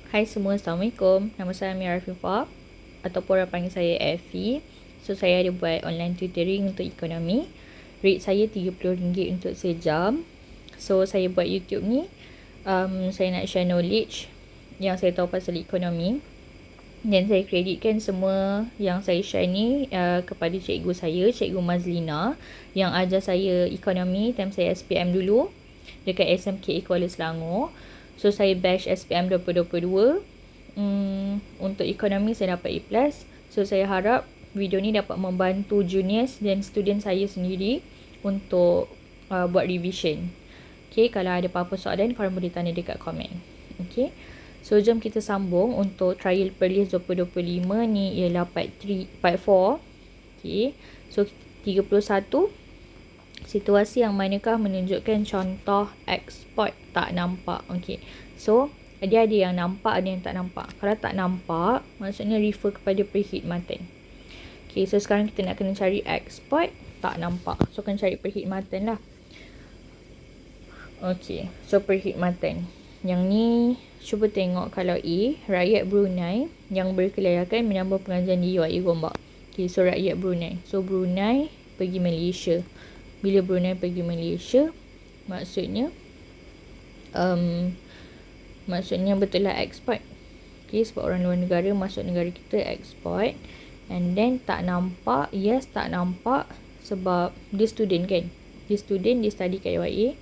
Hai semua, Assalamualaikum. Nama saya Amira Arifah ataupun orang panggil saya Effie. So, saya ada buat online tutoring untuk ekonomi. Rate saya RM30 untuk sejam. So, saya buat YouTube ni. Saya nak share knowledge yang saya tahu pasal ekonomi. Dan saya kreditkan semua yang saya share ni kepada cikgu saya, Cikgu Mazlina, yang ajar saya ekonomi time saya SPM dulu dekat SMK Kuala Selangor. So, saya batch SPM 2022. Untuk ekonomi saya dapat A+. So, saya harap video ni dapat membantu juniors dan student saya sendiri untuk buat revision. Okay, kalau ada apa-apa soalan, korang boleh tanya dekat komen. Okay, so jom kita sambung untuk trial perlis 2025 ni ialah part 4. Okay, so 31. Situasi yang manakah menunjukkan contoh eksport tak nampak. Okay, so dia ada yang nampak, ada yang tak nampak. Kalau tak nampak, maksudnya refer kepada perkhidmatan. Okay, so sekarang kita nak kena cari eksport tak nampak. So, kena cari perkhidmatan lah. Okay, so perkhidmatan. Yang ni, cuba tengok kalau A, rakyat Brunei yang berkelayakan menambah pengajian di UAE Gombak. Okay, so rakyat Brunei. So, Brunei pergi Malaysia. Bila Brunei pergi Malaysia, maksudnya betul lah export. Okay, sebab orang luar negara masuk negara kita export. And then tak nampak, yes tak nampak sebab dia student kan. Dia student, dia study kat UIA.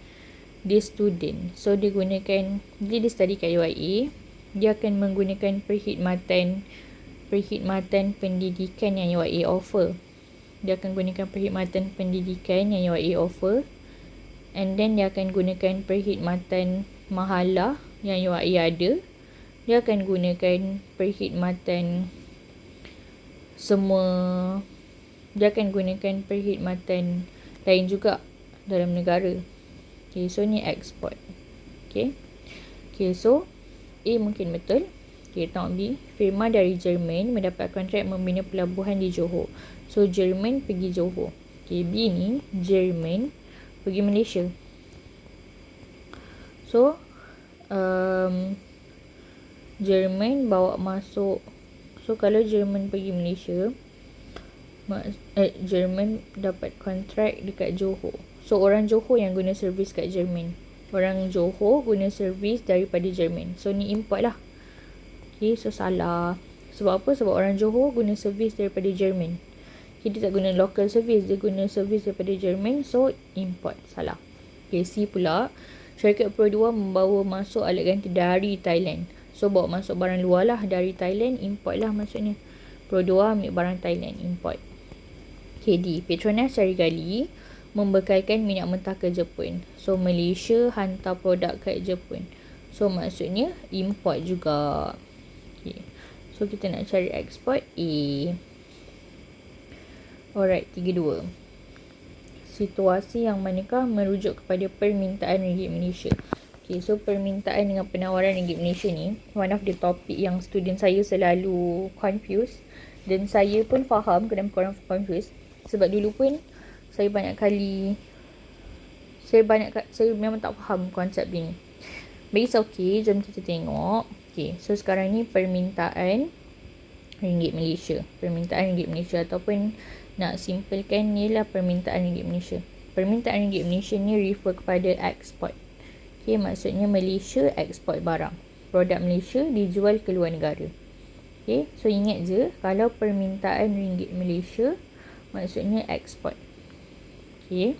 Dia student. So dia gunakan, bila dia study kat UIA, dia akan menggunakan perkhidmatan pendidikan yang UIA offer. Dia akan gunakan perkhidmatan pendidikan yang UIA offer. And then dia akan gunakan perkhidmatan mahalah yang UIA ada. Dia akan gunakan perkhidmatan dia akan gunakan perkhidmatan lain juga dalam negara. Okay, so ni export. Okay, so A mungkin betul. Okay, tengok B. Firma dari Jerman mendapat kontrak membina pelabuhan di Johor. So, Jerman pergi Johor. Okay, B ni Jerman pergi Malaysia. So, Jerman bawa masuk. So, kalau Jerman pergi Malaysia, Jerman dapat kontrak dekat Johor. So, orang Johor yang guna servis kat Jerman. Orang Johor guna servis daripada Jerman. So, ni import lah. Okay, so salah. Sebab apa? Sebab orang Johor guna servis daripada Jerman. Okay, dia tak guna local service. Dia guna servis daripada Jerman. So, import. Salah. Okay, C pula. Syarikat Pro 2 membawa masuk alat ganti dari Thailand. So, bawa masuk barang luar lah. Dari Thailand, import lah maksudnya. Pro 2 ambil barang Thailand, import. Okay, D. Petronas cari gali membekalkan minyak mentah ke Jepun. So, Malaysia hantar produk ke Jepun. So, maksudnya import juga. Okay. So, kita nak cari ekspor A. Alright, 32. Situasi yang manakah merujuk kepada permintaan ringgit Malaysia. Okay, so permintaan dengan penawaran ringgit Malaysia ni, one of the topic yang student saya selalu confuse. Dan saya pun faham kenapa korang confuse. Sebab dulu pun saya memang tak faham konsep ni. But it's okay, jom kita tengok. Okay, so sekarang ni permintaan ringgit Malaysia. Permintaan ringgit Malaysia ataupun nak simplekan ni lah permintaan ringgit Malaysia. Permintaan ringgit Malaysia ni refer kepada export. Okay, maksudnya Malaysia export barang. Produk Malaysia dijual ke luar negara. Okay, so ingat je kalau permintaan ringgit Malaysia maksudnya export. Okay,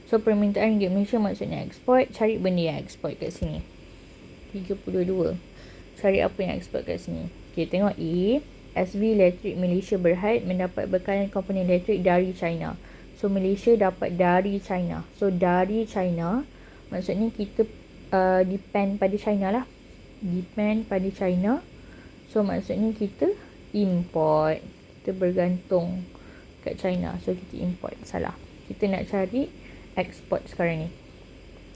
so permintaan ringgit Malaysia maksudnya export. Cari benda yang export kat sini. 32. Cari apa yang export kat sini. Okay, tengok A. SV Electric Malaysia Berhad mendapat bekalan komponen elektrik dari China. So, Malaysia dapat dari China. So, dari China maksudnya kita depend pada China lah. Depend pada China. So, maksudnya kita import. Kita bergantung kat China. So, kita import. Salah. Kita nak cari export sekarang ni.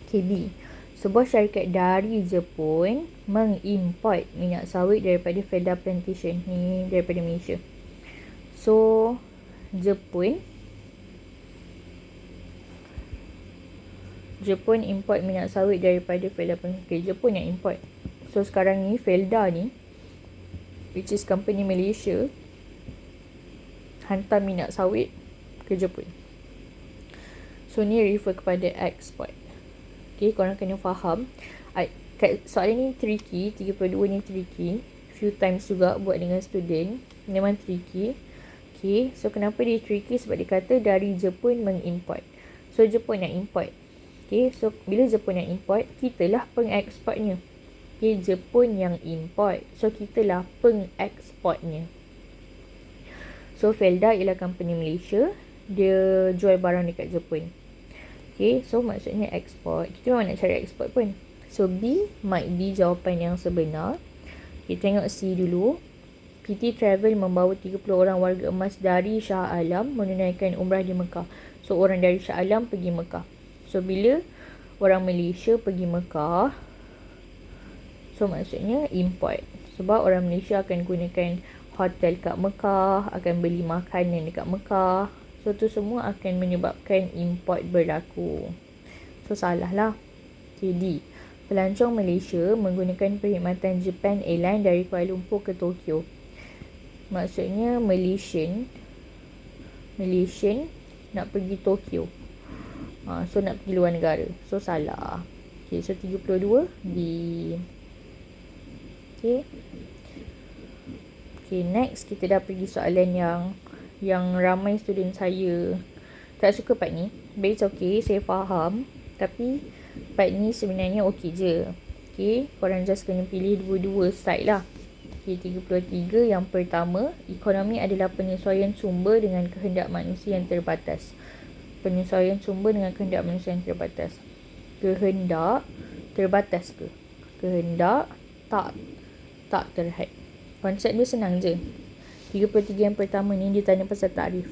Okay, B. Sebuah syarikat dari Jepun mengimport minyak sawit daripada Fedah Plantation. Ni daripada Malaysia. So, Jepun import minyak sawit daripada Fedah Plantation. Okay, Jepun yang import. So sekarang ni Felda ni, which is company Malaysia, hantar minyak sawit ke Jepun. So ni refer kepada export. Okay, korang kena faham. Soalan ni tricky, 32 ni tricky. Few times juga buat dengan student. Memang tricky. Okay, so kenapa dia tricky? Sebab dia kata dari Jepun mengimport. So Jepun yang import. Okay, so bila Jepun yang import, kitalah pengeksportnya. Okay, Jepun yang import. So kitalah pengeksportnya. So Felda ialah company Malaysia. Dia jual barang dekat Jepun. Okay, so maksudnya ekspor. Kita memang nak cari ekspor pun. So B might be jawapan yang sebenar. Kita tengok C dulu. PT Travel membawa 30 orang warga emas dari Shah Alam menunaikan umrah di Mekah. So orang dari Shah Alam pergi Mekah. So bila orang Malaysia pergi Mekah, so maksudnya import. Sebab orang Malaysia akan gunakan hotel kat Mekah, akan beli makanan dekat Mekah. So tu semua akan menyebabkan import berlaku. So salah lah. Okay, D. Pelancong Malaysia menggunakan perkhidmatan Japan Airlines dari Kuala Lumpur ke Tokyo. Maksudnya Malaysian nak pergi Tokyo. So nak pergi luar negara. So salah. Okay, so 32 D. Okay, next kita dah pergi soalan yang ramai student saya tak suka part ni. But it's okay, saya faham. Tapi part ni sebenarnya okay je. Okay, korang just kena pilih dua-dua side lah. Okay, 33 yang pertama, ekonomi adalah penyesuaian sumber dengan kehendak manusia yang terbatas. Penyesuaian sumber dengan kehendak manusia yang terbatas. Kehendak terbatas ke? Kehendak tak terhad. Konsep dia senang je. 33 yang pertama ni dia tanya pasal takrif.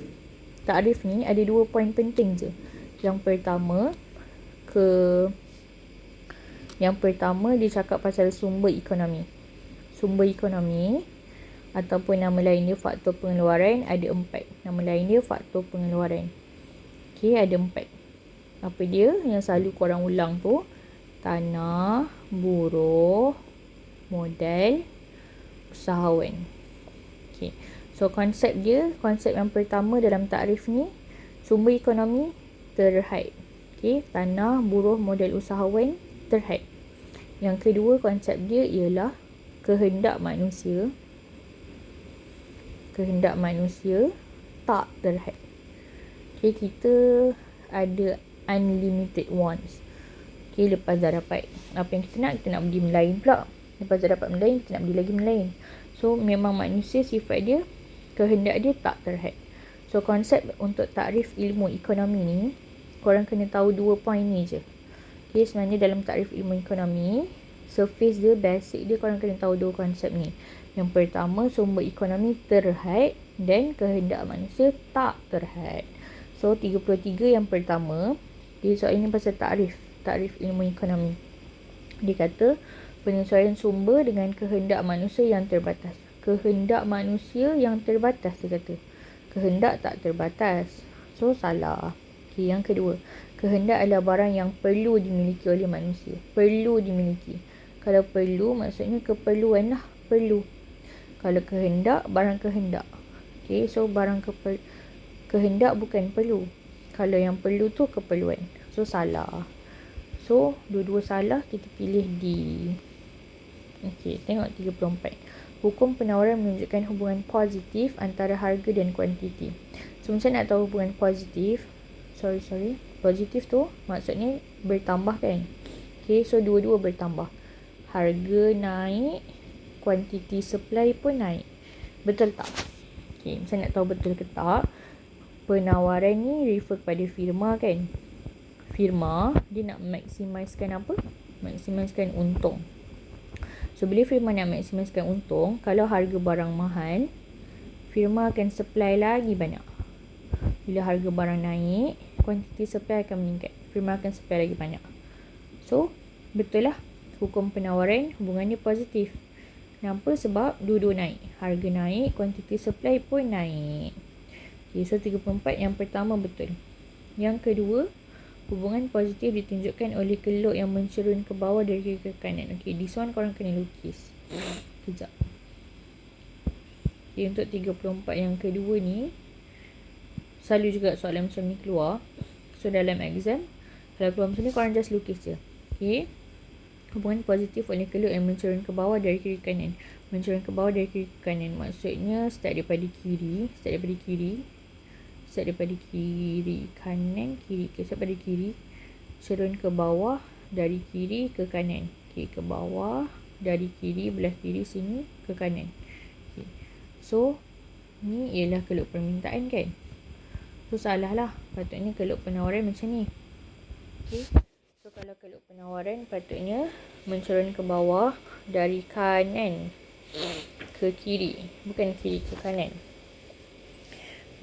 Takrif ni ada 2 poin penting je. Yang pertama dia cakap pasal sumber ekonomi. Sumber ekonomi ataupun nama lain dia faktor pengeluaran ada 4. Nama lain dia faktor pengeluaran. Okey, ada 4. Apa dia yang selalu korang ulang tu? Tanah, buruh, modal, usahawan. Okey. So konsep yang pertama dalam takrif ni, sumber ekonomi terhad. Okey, tanah, buruh, modal, usahawan terhad. Yang kedua konsep dia ialah kehendak manusia tak terhad. Okey, kita ada unlimited wants. Okey, lepas dah dapat apa yang kita nak pergi melain pula. Lepas dah dapat melain, kita nak pergi lagi melain. So memang manusia sifat dia, kehendak dia tak terhad. So konsep untuk takrif ilmu ekonomi ni, korang kena tahu 2 poin ni je. Okay, sebenarnya dalam takrif ilmu ekonomi, surface dia, basic dia, korang kena tahu 2 konsep ni. Yang pertama, sumber ekonomi terhad dan kehendak manusia tak terhad. So 33 yang pertama, dia soalan ni pasal takrif ilmu ekonomi. Dia kata penyesuaian sumber dengan kehendak manusia yang terbatas. Kehendak manusia yang terbatas, dia kata. Kehendak tak terbatas. So salah. Okay, yang kedua, kehendak adalah barang yang perlu dimiliki oleh manusia. Perlu dimiliki. Kalau perlu, maksudnya keperluan lah. Perlu. Kalau kehendak, barang kehendak. Okay, so barang kehendak bukan perlu. Kalau yang perlu tu keperluan. So salah. So dua-dua salah, kita pilih D. Okay, tengok 34. Hukum penawaran menunjukkan hubungan positif antara harga dan kuantiti. So macam nak tahu hubungan positif? Positif tu maksudnya bertambah kan? Okay, so dua-dua bertambah. Harga naik, kuantiti supply pun naik. Betul tak? Okay, macam nak tahu betul ke tak? Penawaran ni refer kepada firma kan? Firma, dia nak maksimiskan apa? Maksimiskan untung. So, bila firma nak maksimiskan untung, kalau harga barang mahal, firma akan supply lagi banyak. Bila harga barang naik, kuantiti supply akan meningkat. Firma akan supply lagi banyak. So, betul lah. Hukum penawaran, hubungannya positif. Kenapa? Sebab dua-dua naik. Harga naik, kuantiti supply pun naik. Okay, so 34 yang pertama betul. Yang kedua, Hubungan positif ditunjukkan oleh keluk yang mencerun ke bawah dari kiri ke kanan. Okay, this one korang kena lukis. Kejap. Okay, untuk 34 yang kedua ni, selalu juga soalan macam ni keluar. So, dalam exam, kalau keluar macam ni, korang just lukis je. Okay. Hubungan positif oleh keluk yang mencerun ke bawah dari kiri ke kanan. Mencerun ke bawah dari kiri ke kanan. Maksudnya, start daripada kiri kanan, kiri, start pada kiri, cerun ke bawah dari kiri ke kanan. Okay, ke bawah dari kiri, belah kiri sini ke kanan. Okay. So, ni ialah keluk permintaan kan? So, salah lah. Patutnya keluk penawaran macam ni. Okay. So, kalau keluk penawaran patutnya mencerun ke bawah dari kanan ke kiri, bukan kiri ke kanan.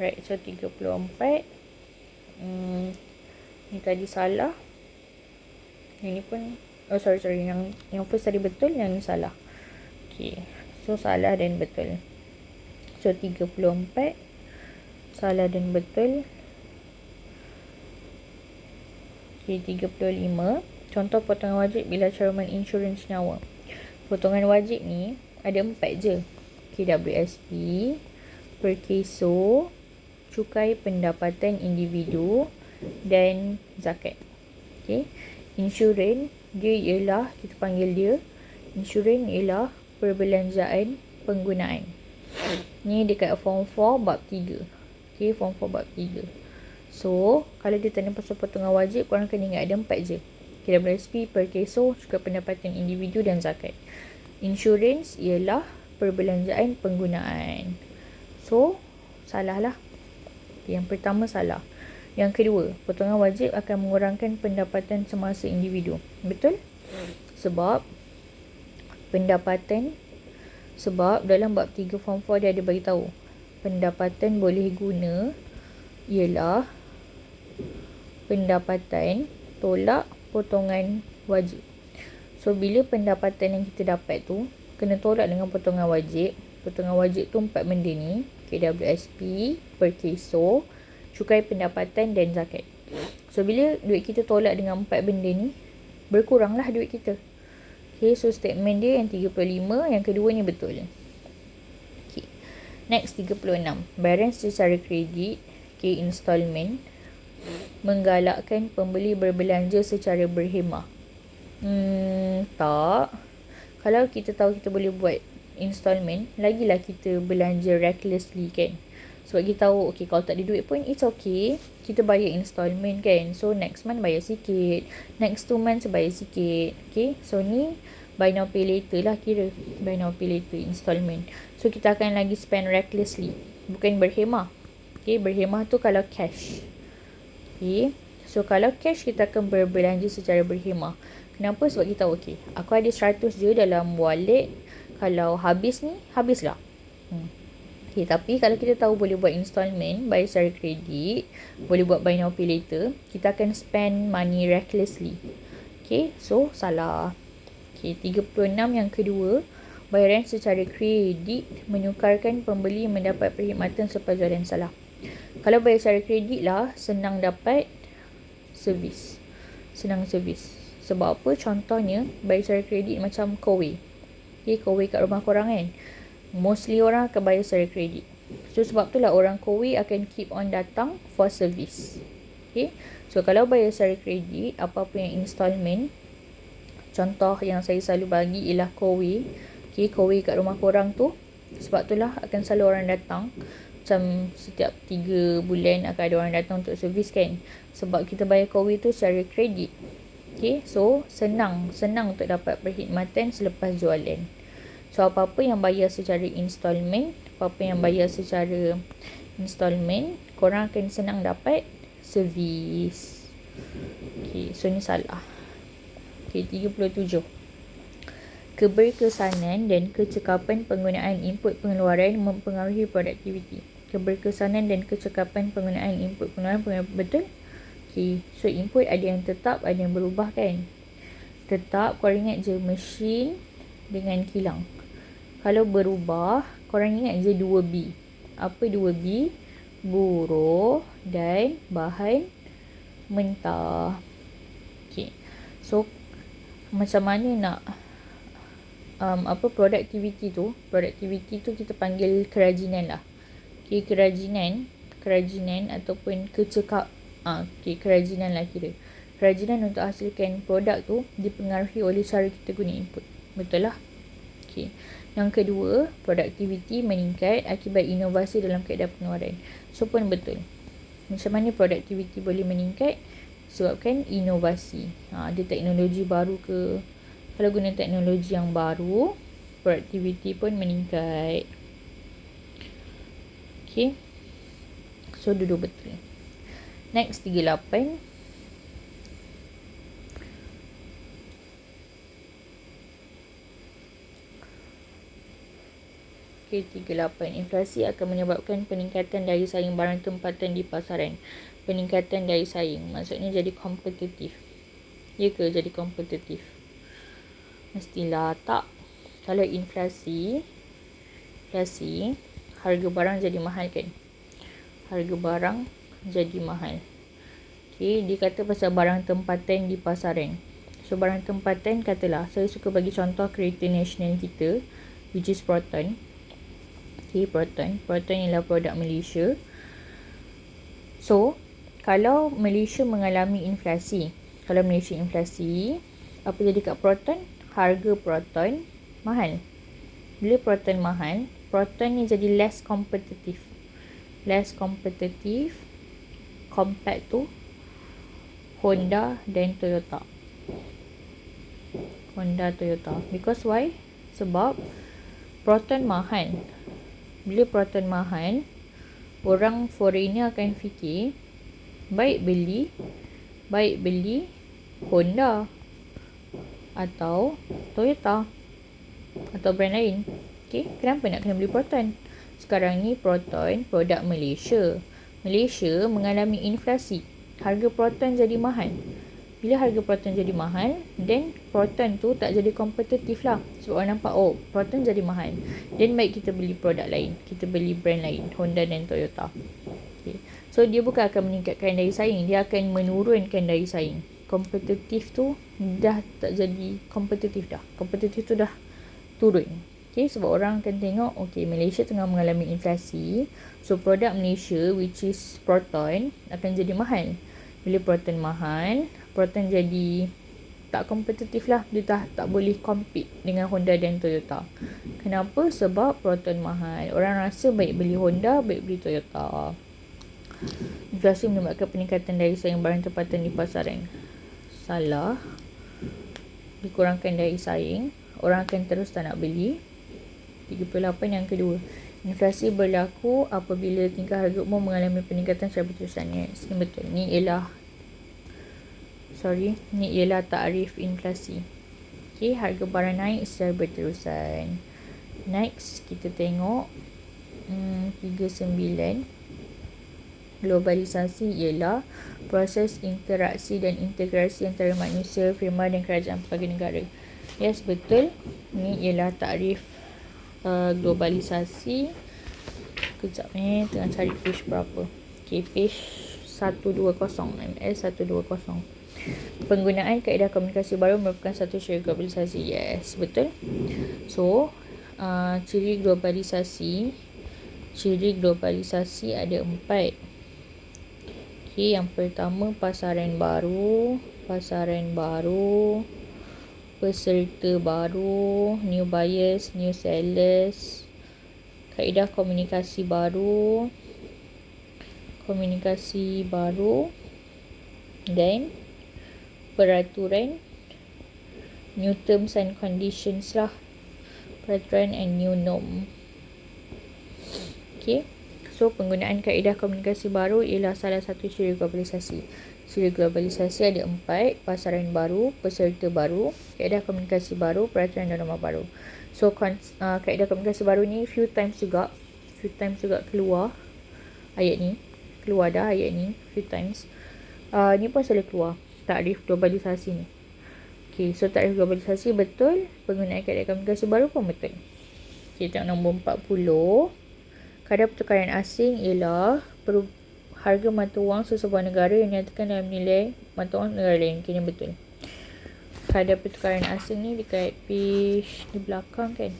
Right, so 34. Ni tadi salah. Yang ni pun, sorry. Yang first tadi betul, yang ni salah. Okay, so salah dan betul. So 34, salah dan betul. Okay, 35. Contoh potongan wajib bila caruman insurans nyawa. Potongan wajib ni ada 4 je. KWSP, Perkeso, cukai pendapatan individu dan zakat. Okay. Insurans dia ialah, kita panggil dia, insurans ialah perbelanjaan penggunaan. Ni dekat form 4 bab 3. Okay, form 4 bab 3. So, kalau dia tanya pasal potongan wajib, korang kena ingat ada 4 je. KWSP, Perkeso, cukai pendapatan individu dan zakat. Insurans ialah perbelanjaan penggunaan. So, salah lah. Yang pertama salah. Yang kedua, potongan wajib akan mengurangkan pendapatan semasa individu. Betul? Sebab dalam bab 3 form 4 dia ada bagi tahu pendapatan boleh guna ialah pendapatan tolak potongan wajib. So, bila pendapatan yang kita dapat tu kena tolak dengan potongan wajib. Potongan wajib tu 4 benda ni. KWSP, Perkeso, cukai pendapatan dan zakat. So, bila duit kita tolak dengan 4 benda ni, berkuranglah duit kita. Okay, so statement dia yang 35, yang kedua ni betul. Okay. Next, 36. Bayaran secara kredit, okay, installment, menggalakkan pembeli berbelanja secara berhemah. Tak. Kalau kita tahu kita boleh buat installment, lagilah kita belanja recklessly kan. Sebab kita tahu, okay, kalau tak ada duit pun it's okay, kita bayar installment kan. So next month bayar sikit, next 2 months bayar sikit. Okay, so ni buy now pay later lah, kira buy now pay later installment. So kita akan lagi spend recklessly, bukan berhemah. Okay, berhemah tu kalau cash. Okay, so kalau cash kita akan berbelanja secara berhemah. Kenapa? Sebab kita tahu, okay, aku ada 100 je dalam wallet, kalau habis ni, habislah. Okay, tapi kalau kita tahu boleh buat installment, bayar secara kredit, boleh buat buy now pay later, kita akan spend money recklessly. Okay, so salah. Okay, 36 yang kedua, bayaran secara kredit menyukarkan pembeli mendapat perkhidmatan selepas jualan, salah. Kalau bayar secara kredit lah, senang dapat servis. Senang servis. Sebab apa? Contohnya, bayar secara kredit macam Kowe. Okay, Kowe kat rumah korang kan, mostly orang akan bayar secara kredit. So, sebab tu lah orang Kowe akan keep on datang for service. Okay, so kalau bayar secara kredit, apa-apa yang installment, contoh yang saya selalu bagi ialah Kowe. Okay, Kowe kat rumah korang tu, sebab tu lah akan selalu orang datang. Macam setiap 3 bulan akan ada orang datang untuk servis kan. Sebab kita bayar Kowe tu secara kredit. Okay, so senang untuk dapat perkhidmatan selepas jualan. So, apa-apa yang bayar secara installment, korang akan senang dapat servis. Okay, so ni salah. Okay, 37. Keberkesanan dan kecekapan penggunaan input pengeluaran mempengaruhi produktiviti. Keberkesanan dan kecekapan penggunaan input pengeluaran, betul? Okay, so input ada yang tetap, ada yang berubah kan. Tetap, korang ingat je mesin dengan kilang. Kalau berubah, korang ingat je 2B. Apa 2B? Buruh dan bahan mentah. Okay. So, macam mana nak productivity tu kita panggil kerajinan lah. Okay, kerajinan ataupun kerajinan lah kira. Kerajinan untuk hasilkan produk tu dipengaruhi oleh cara kita guna input. Betul lah. Okay. Yang kedua, productivity meningkat akibat inovasi dalam kaedah pengeluaran. So pun betul. Macam mana productivity boleh meningkat? Sebabkan inovasi. Ada teknologi baru ke? Kalau guna teknologi yang baru, productivity pun meningkat. Okay. So, duduk betul. Next, 38. Okay, 38. Inflasi akan menyebabkan peningkatan daya saing barang tempatan di pasaran. Peningkatan daya saing. Maksudnya jadi kompetitif. Ya ke jadi kompetitif? Mestilah tak. Kalau inflasi, harga barang jadi mahal kan? Harga barang jadi mahal. Okay, dia kata pasal barang tempatan di pasaran. So, barang tempatan, katalah, saya suka bagi contoh kereta nasional kita, which is Proton. Okay, Proton ialah produk Malaysia. So, kalau Malaysia mengalami inflasi, apa jadi kat Proton? Harga Proton mahal. Bila Proton mahal, Proton ni jadi less competitive. Compared to Honda dan Toyota. Because why? Sebab Proton mahal. Bila Proton mahal, orang foreigner akan fikir baik beli Honda atau Toyota atau brand lain. Okay, kenapa nak kena beli Proton? Sekarang ni Proton produk Malaysia mengalami inflasi. Harga Proton jadi mahal. Bila harga Proton jadi mahal, then Proton tu tak jadi kompetitif lah. Sebab orang nampak, Proton jadi mahal. Then baik kita beli produk lain. Kita beli brand lain, Honda dan Toyota. Okay. So, dia bukan akan meningkatkan daya saing. Dia akan menurunkan daya saing. Kompetitif tu dah tak jadi kompetitif dah. Kompetitif tu dah turun. Okay, sebab orang akan tengok, Malaysia tengah mengalami inflasi. So, produk Malaysia, which is Proton, akan jadi mahal. Bila Proton mahal, Proton jadi tak kompetitif lah. Dia dah tak boleh compete dengan Honda dan Toyota. Kenapa? Sebab Proton mahal. Orang rasa baik beli Honda, baik beli Toyota. Inflasi menyebabkan peningkatan daya saing barang tempatan di pasaran. Salah. Dikurangkan daya saing, orang akan terus tak nak beli. 38 yang kedua. Inflasi berlaku apabila tingkah harga umum mengalami peningkatan secara berterusan. Yes, ini betul. Ni ialah takrif inflasi. Okay, harga barang naik secara berterusan. Next, kita tengok 39. Globalisasi ialah proses interaksi dan integrasi antara manusia, firma dan kerajaan pelbagai negara. Yes, betul. Ini ialah takrif globalisasi. Kejap tengah cari page berapa. Okay, page 120, MS 120. Penggunaan kaedah komunikasi baru merupakan satu ciri globalisasi. Yes, betul. So, ciri globalisasi ada 4. Okay, yang pertama pasaran baru, peserta baru, new buyers, new sellers, kaedah komunikasi baru, dan peraturan, new terms and conditions lah, peraturan and new norm. Okay, so penggunaan kaedah komunikasi baru ialah salah satu ciri globalisasi. Ciri globalisasi ada 4, pasaran baru, peserta baru, kaedah komunikasi baru, peraturan dan norma baru. So, kaedah komunikasi baru ni few times juga keluar ayat ni. Few times. Ni pun selalu keluar, takrif globalisasi ni. Okay, so takrif globalisasi betul, penggunaan kaedah komunikasi baru pun betul. Okay, tengok nombor 40. Kadar pertukaran asing ialah harga mata wang sesebuah negara yang dinyatakan dalam nilai mata wang negara lain. Okay, ni betul. Kadar pertukaran asing ni dekat page di belakang kan.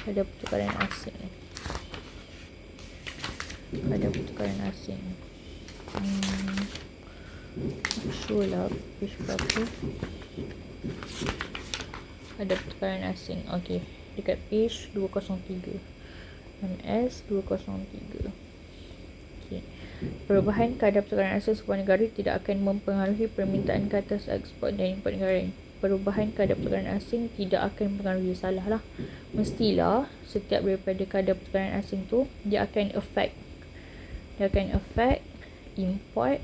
Kadar pertukaran asing. Kadar pertukaran asing. Sure lah page berapa. Kadar pertukaran asing. Okay, dekat page 203. MS 203. Okay. Perubahan kadar pertukaran asing sebuah negara tidak akan mempengaruhi permintaan ke atas ekspor dan import negara. Perubahan kadar pertukaran asing tidak akan mempengaruhi. Salah lah. Mestilah setiap daripada kadar pertukaran asing tu dia akan affect import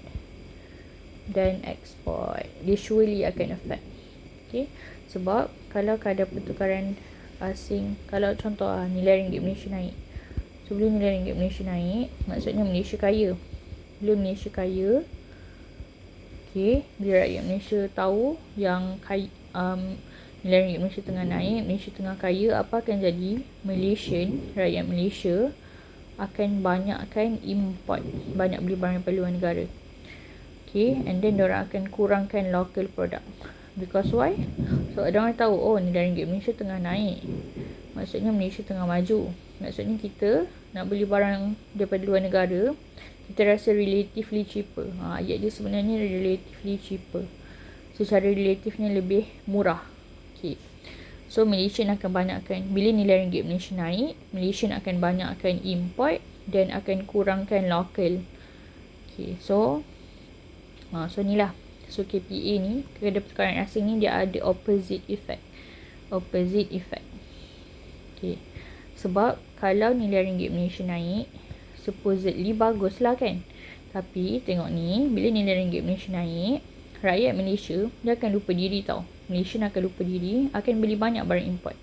dan ekspor. Dia surely akan affect. Okay. Sebab kalau kadar pertukaran asing, kalau contoh nilai ringgit Malaysia naik, sebelum nilai ringgit Malaysia naik, maksudnya Malaysia kaya. Bila Malaysia kaya, okay, bila rakyat Malaysia tahu yang nilai ringgit Malaysia tengah naik, Malaysia tengah kaya, apa akan jadi? Rakyat Malaysia akan banyakkan import, banyak beli barang daripada luar negara. Okay, and then diorang akan kurangkan local product. Because why? So, diorang tahu, oh, nilai ringgit Malaysia tengah naik. Maksudnya Malaysia tengah maju. Maksudnya kita nak beli barang daripada luar negara, kita rasa relatively cheaper. Ayat dia sebenarnya relatively cheaper. Secara relatifnya lebih murah. Okay. So, Malaysia akan banyakkan, bila nilai ringgit Malaysia naik, Malaysia akan banyakkan import dan akan kurangkan local. Okay, so ni lah. So, KPA ni, kadar pertukaran asing ni, dia ada opposite effect. Okay. Sebab, kalau nilai ringgit Malaysia naik, supposedly bagus lah kan. Tapi, tengok ni, bila nilai ringgit Malaysia naik, rakyat Malaysia, dia akan lupa diri tau. Malaysia akan lupa diri, akan beli banyak barang import.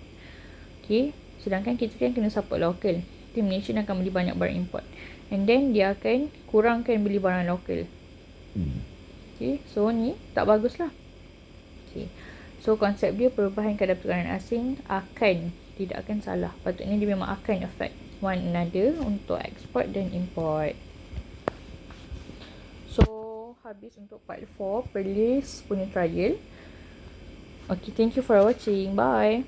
Okay. Sedangkan kita kan kena support local. Jadi, Malaysia akan beli banyak barang import. And then, dia akan kurangkan beli barang local. Okay. So, ni tak bagus lah. Okay. So, konsep dia perubahan kadar pertukaran asing tidak akan salah. Patutnya dia memang akan affect one another untuk ekspor dan import. So, habis untuk part 4 Perlis punya trial. Okay, thank you for watching. Bye.